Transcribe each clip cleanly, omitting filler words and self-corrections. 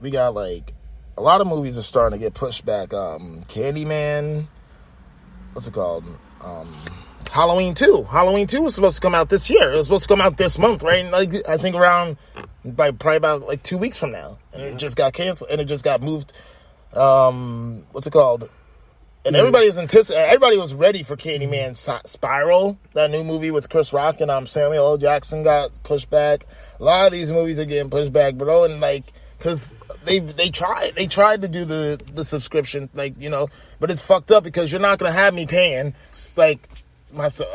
We got like a lot of movies are starting to get pushed back. Candyman, what's it called? Halloween 2. Halloween 2 was supposed to come out this year. It was supposed to come out this month, right? Like I think around probably about like 2 weeks from now, and it just got canceled and it just got moved. What's it called? And everybody was ready for Candyman Spiral, that new movie with Chris Rock and Samuel L. Jackson got pushed back. A lot of these movies are getting pushed back, bro, and like because they tried to do the subscription, like, you know, but it's fucked up because you're not gonna have me paying like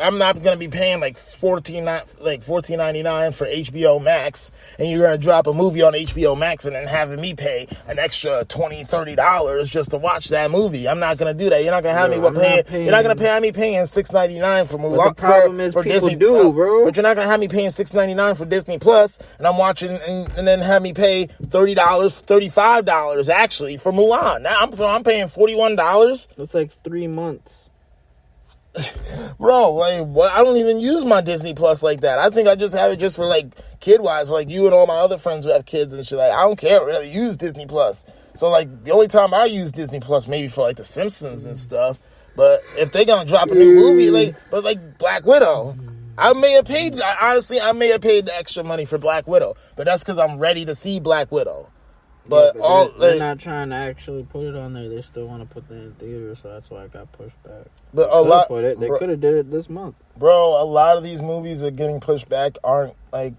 I'm not gonna be paying like $14.99 for HBO Max, and you're gonna drop a movie on HBO Max and then having me pay an extra $20-$30 just to watch that movie. I'm not gonna do that. You're not gonna have me paying. You're not gonna have me paying $6.99 for Mulan. The problem is for people Disney, bro. But you're not gonna have me paying $6.99 for Disney Plus, and I'm watching and then have me pay $30, $35 actually for Mulan. Now I'm paying $41. That's like 3 months. Bro, like, what? I don't even use my Disney Plus like that. I think I just have it just for like kid-wise, like you and all my other friends who have kids and shit. Like, I don't care really use Disney Plus. So like the only time I use Disney Plus maybe for like The Simpsons and stuff. But if they gonna drop a new movie, like Black Widow, I may have paid the extra money for Black Widow, but that's because I'm ready to see Black Widow. But they're not trying to actually put it on there. They still want to put that in theaters, so that's why it got pushed back. But they could have did it this month, bro. A lot of these movies that are getting pushed back aren't going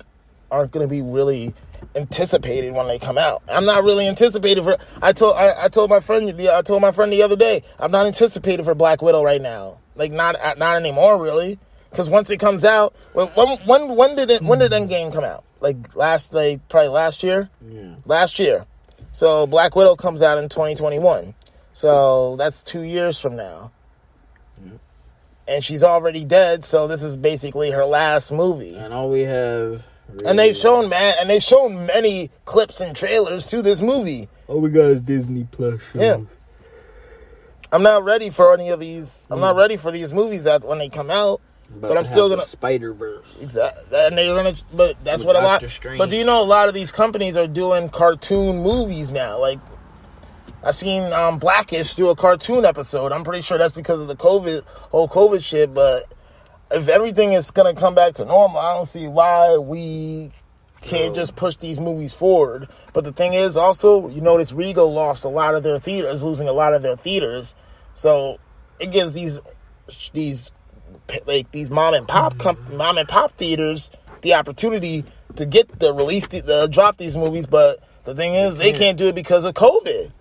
to be really anticipated when they come out. I'm not really anticipated for. I told my friend the other day, I'm not anticipated for Black Widow right now. Like not anymore, really. Because once it comes out, when did Endgame come out? Probably last year. Yeah. Last year. So Black Widow comes out in 2021. So that's 2 years from now. Yep. And she's already dead, so this is basically her last movie. And all we have... Really, and they've shown many clips and trailers to this movie. All we got is Disney Plus. Yeah. I'm not ready for any of these. I'm not ready for these movies when they come out. But I'm still gonna Spider-Verse. Exactly, and they're gonna. But that's what Doctor Strange. But do you know a lot of these companies are doing cartoon movies now? Like I seen Blackish do a cartoon episode. I'm pretty sure that's because of the whole COVID shit. But if everything is gonna come back to normal, I don't see why we can't just push these movies forward. But the thing is, also, you notice Regal lost a lot of their theaters, losing a lot of their theaters. So it gives these mom and pop theaters the opportunity to get drop these movies, but the thing is they can't do it because of COVID.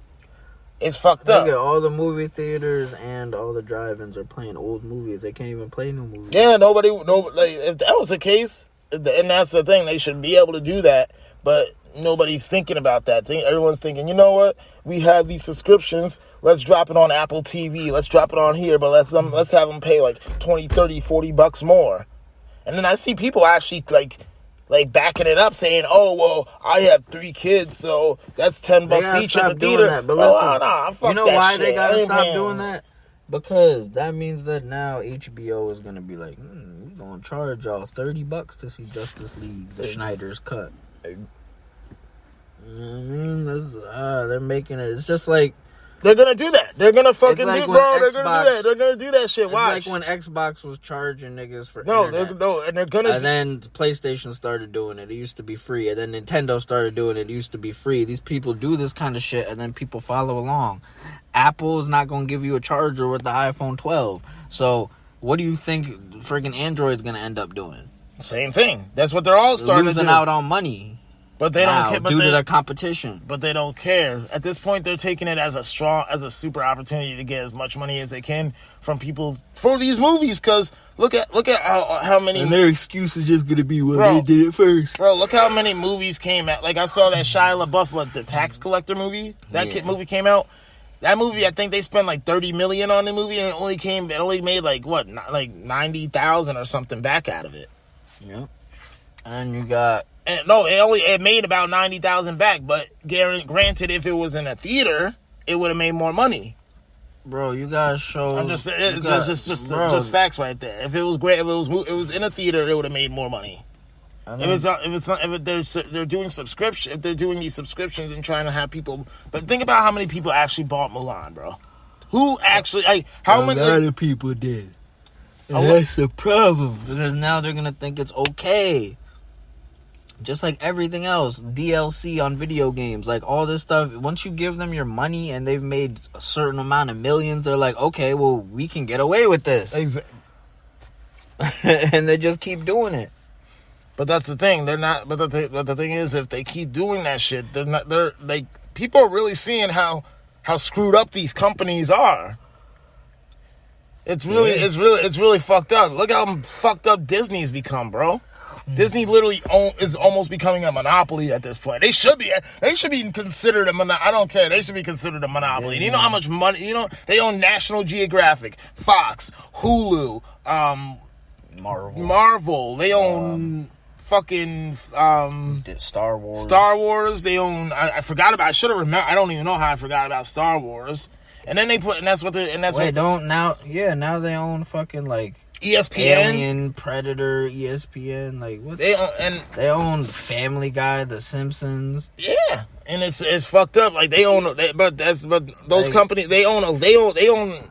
It's fucked up. All the movie theaters and all the drive-ins are playing old movies. They can't even play new movies. Yeah, nobody. If that was the case, and that's the thing, they should be able to do that, but nobody's thinking about that. Everyone's thinking, you know what? We have these subscriptions. Let's drop it on Apple TV. Let's drop it on here, but let's have them pay like $20, $30, $40 more. And then I see people actually like backing it up, saying, "Oh, well, I have 3 kids, so that's $10 each at the theater." That, but listen, fuck you know that why shit. they gotta stop doing that? Because that means that now HBO is gonna be like, we're gonna charge y'all $30 to see Justice League, the Snyder's cut. You know what I mean? They're making it. It's just like they're gonna do that. They're gonna fucking like do, bro. They're gonna do that. They're gonna do that shit. Watch. It's like when Xbox was charging niggas for and they're gonna. And then PlayStation started doing it. It used to be free. And then Nintendo started doing it. It used to be free. These people do this kind of shit, and then people follow along. Apple is not gonna give you a charger with the iPhone 12. So what do you think freaking Android's gonna end up doing? Same thing. That's what they're all starting losing to do. out on money. But they don't care due to their competition. But they don't care. At this point, they're taking it as a super opportunity to get as much money as they can from people for these movies. Because look at how many. And their excuse is just gonna be, they did it first. Bro, look how many movies came out. Like I saw that Shia LaBeouf, the Tax Collector movie. That movie came out. That movie, I think they spent like $30 million on the movie, and it only made like 90,000 or something back out of it. Yeah. And you got. It made about 90,000 back, but granted, if it was in a theater, it would have made more money. Bro, you guys show. I'm just just facts right there. If it was great, if it was in a theater, it would have made more money. I mean, if they're doing subscription, if they're doing these subscriptions and trying to have people, but think about how many people actually bought Mulan, bro. Who actually? How many? A lot of people did. And that's the problem, because now they're gonna think it's okay. Just like everything else, DLC on video games, like all this stuff. Once you give them your money and they've made a certain amount of millions, they're like, okay, well, we can get away with this. Exactly. And they just keep doing it. But that's the thing. They're not. But the thing is, if they keep doing that shit, they're not. They're like, people are really seeing how screwed up these companies are. It's really fucked up. Look how fucked up Disney's become, bro. Disney literally is almost becoming a monopoly at this point. They should be considered a monopoly. I don't care. They should be considered a monopoly. Yeah. You know how much money, they own National Geographic, Fox, Hulu, Marvel. They own fucking Star Wars. They own, I forgot about, I should have remembered. I don't even know how I forgot about Star Wars. And then they put, now they own fucking like ESPN, Alien, Predator, ESPN, like what? They own Family Guy, The Simpsons. Yeah, and it's fucked up. Like they own, but those companies they own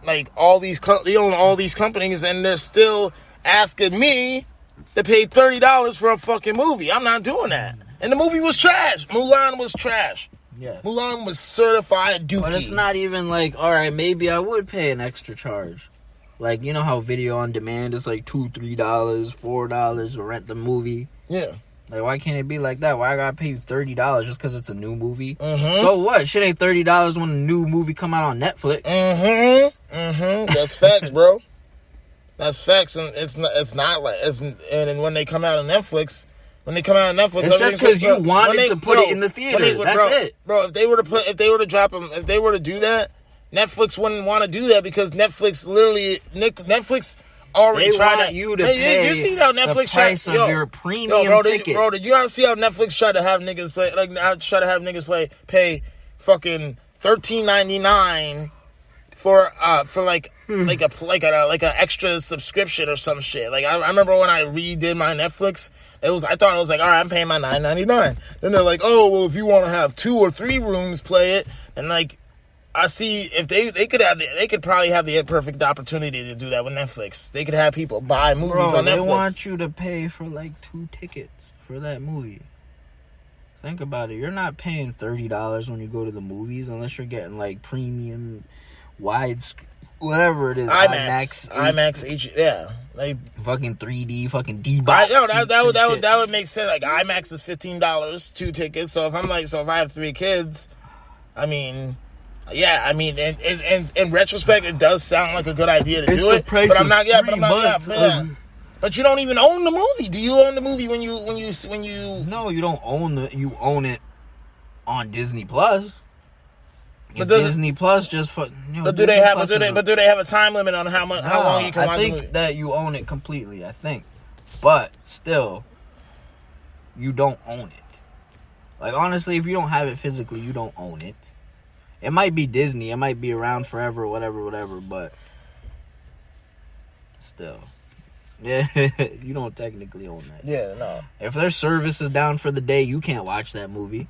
like all these companies, and they're still asking me to pay $30 for a fucking movie. I'm not doing that. And the movie was trash. Mulan was trash. Yeah, Mulan was certified dookie. But it's not even like, all right, maybe I would pay an extra charge. Like, you know how video on demand is like $2, $3, $4 to rent the movie? Yeah. Like, why can't it be like that? Why I gotta pay you $30 just because it's a new movie? Mm-hmm. So what? Shit ain't $30 when a new movie come out on Netflix. That's facts, bro. That's facts, and it's not like and when they come out on Netflix. It's just because you wanted to put it in the theater. That's it, bro. If they were to drop them, if they were to do that, Netflix wouldn't want to do that because Netflix already tried you to pay. You see how Netflix the price of your premium ticket. Did you see how Netflix tried to have niggas pay fucking $13.99 for like an extra subscription or some shit. Like I remember when I redid my Netflix, I thought it was like, all right, I'm paying my $9.99. Then they're like, oh well, if you want to have 2 or 3 rooms, play it. And like, I see if they could probably have the perfect opportunity to do that with Netflix. They could have people buy movies on Netflix. They want you to pay for like 2 tickets for that movie. Think about it. You're not paying $30 when you go to the movies unless you're getting like premium, widescreen, whatever it is, IMAX H, yeah, like fucking 3D, fucking D-box. That would make sense. Like IMAX is $15, 2 tickets. So if I have 3 kids, I mean, yeah, I mean, in retrospect, it does sound like a good idea to do it. But I'm not. Yeah, but I'm not. Yeah, but you don't even own the movie. Do you own the movie when you? No, you don't own the. You own it on Disney Plus. But Disney Plus just for. But do they have a time limit on how long you can watch the movie? I think that you own it completely. I think, but still, you don't own it. Like honestly, if you don't have it physically, you don't own it. It might be Disney. It might be around forever, whatever. But still, yeah, you don't technically own that. Yeah, no. If their service is down for the day, you can't watch that movie.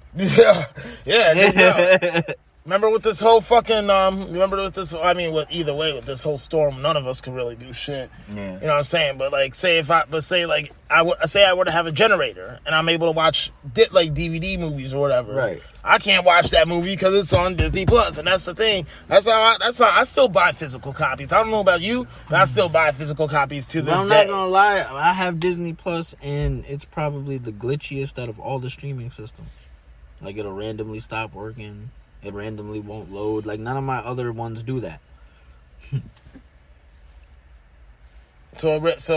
Yeah. Remember with this whole fucking with either way with this whole storm, none of us could really do shit. Yeah. You know what I'm saying? But like say I were to have a generator and I'm able to watch like DVD movies or whatever. Right. I can't watch that movie because it's on Disney Plus, and that's the thing. That's why I still buy physical copies. I don't know about you, but I still buy physical copies to this day. I'm not gonna lie, I have Disney Plus, and it's probably the glitchiest out of all the streaming systems. Like it'll randomly stop working. It randomly won't load. Like, none of my other ones do that. Disney Plus.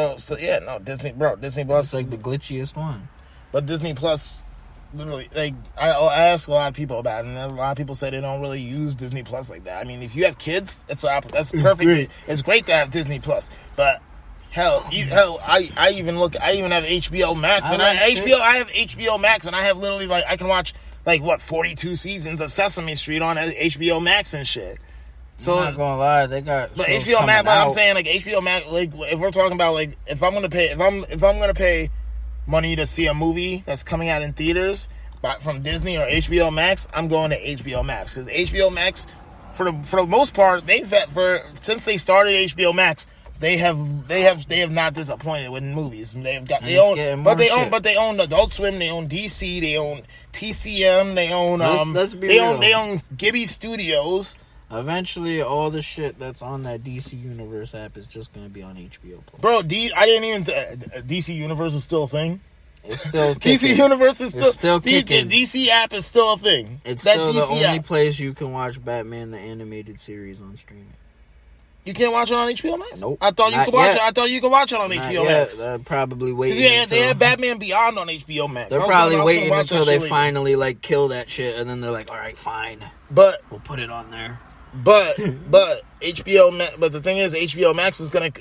It's like the glitchiest one. But Disney Plus, literally, like, I ask a lot of people about it, and a lot of people say they don't really use Disney Plus like that. I mean, if you have kids, that's perfect. It's great to have Disney Plus, but I even have HBO Max, I have HBO Max, and I have literally, like, I can watch 42 seasons of Sesame Street on HBO Max and shit. So I'm not gonna lie, they got. But HBO Max, but I'm saying like HBO Max, like if we're talking about like if I'm gonna pay money to see a movie that's coming out in theaters from Disney or HBO Max, I'm going to HBO Max, because HBO Max, for the most part, since they started HBO Max, they have not disappointed with movies. They own Adult Swim, they own DC, they own TCM, they own they own Gibby Studios. Eventually, all the shit that's on that DC Universe app is just gonna be on HBO Plus. Bro, I didn't even DC Universe is still a thing. It's still kicking. DC Universe is still kicking. The DC app is still a thing. It's still the only place you can watch Batman the Animated Series on streaming. You can't watch it on HBO Max? Nope. I thought you could watch it. I thought you could watch it on HBO Max. They're probably waiting. Yeah, they had Batman Beyond on HBO Max. They're probably waiting until they finally kill that shit, and then they're like, "All right, fine, but we'll put it on there." But HBO Max. But the thing is, HBO Max is gonna.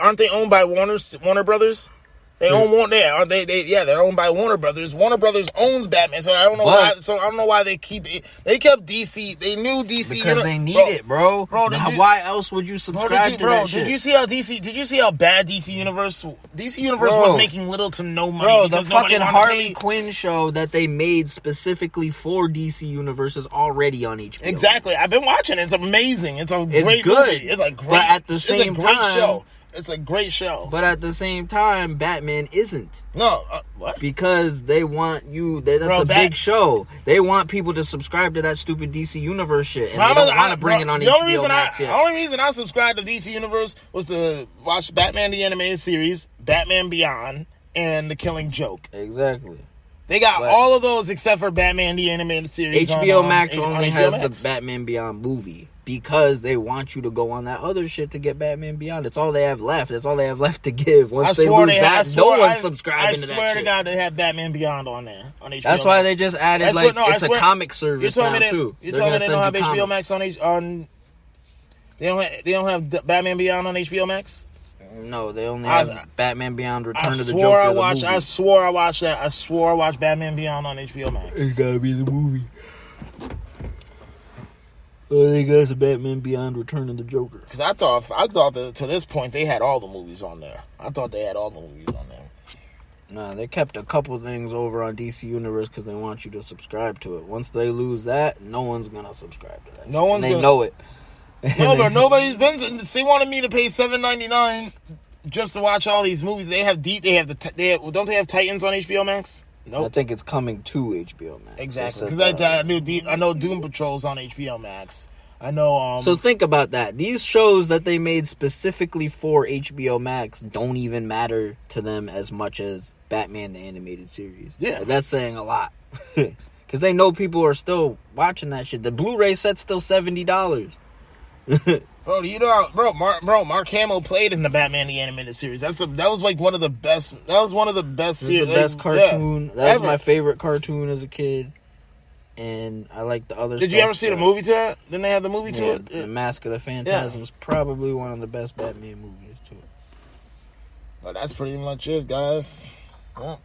Aren't they owned by Warner Brothers? They own one. They're owned by Warner Brothers. Warner Brothers owns Batman, so I don't know why. So I don't know why they keep it. They kept DC. They knew DC because they need it, bro. Why else would you subscribe to that shit? Did you see how Did you see how bad DC Universe was making little to no money? Bro, the fucking Harley Quinn show that they made specifically for DC Universe is already on HBO. Exactly. I've been watching it. It's amazing. It's great good. Movie. It's a great. But at the same time, show. It's a great show. But at the same time, Batman isn't. No. What? Because they want you... That's a big show. They want people to subscribe to that stupid DC Universe shit. And they don't want to bring it on HBO Max yet. The only reason I subscribed to DC Universe was to watch Batman the Animated Series, Batman Beyond, and The Killing Joke. Exactly. They got all of those except for Batman the Animated Series. HBO Max only has the Batman Beyond movie. Because they want you to go on that other shit to get Batman Beyond. It's all they have left. That's all they have left to give. Once they lose that, no one's subscribing to that shit. I swear to God, they have Batman Beyond on there. On HBO That's why they just added, it's a comic service now, too. You told me they don't have HBO Max on... They don't have Batman Beyond on HBO Max? No, they only have Batman Beyond Return of the Joker. I swore I watched that. I swore I watched Batman Beyond on HBO Max. It's gotta be the movie. Oh, they got some Batman Beyond Return of the Joker. Because I thought that to this point they had all the movies on there. I thought they had all the movies on there. Nah, they kept a couple things over on DC Universe because they want you to subscribe to it. Once they lose that, no one's gonna subscribe to that. They know it. No, but nobody's been. They wanted me to pay $7.99 just to watch all these movies. Don't they have Titans on HBO Max? Nope. I think it's coming to HBO Max. Exactly, because I know Doom Patrol's on HBO Max. I know. So think about that. These shows that they made specifically for HBO Max don't even matter to them as much as Batman the Animated Series. Yeah, that's saying a lot because they know people are still watching that shit. The Blu-ray set's still $70. Bro, Mark Hamill played in the Batman the Animated Series. That was like one of the best. That was one of the best series. The best cartoon. Yeah, that was my favorite cartoon as a kid. And I like the other. Did you ever see the movie to that? Didn't they have the movie to it? The Mask of the Phantasm is probably one of the best Batman movies too. Well, that's pretty much it, guys. Well,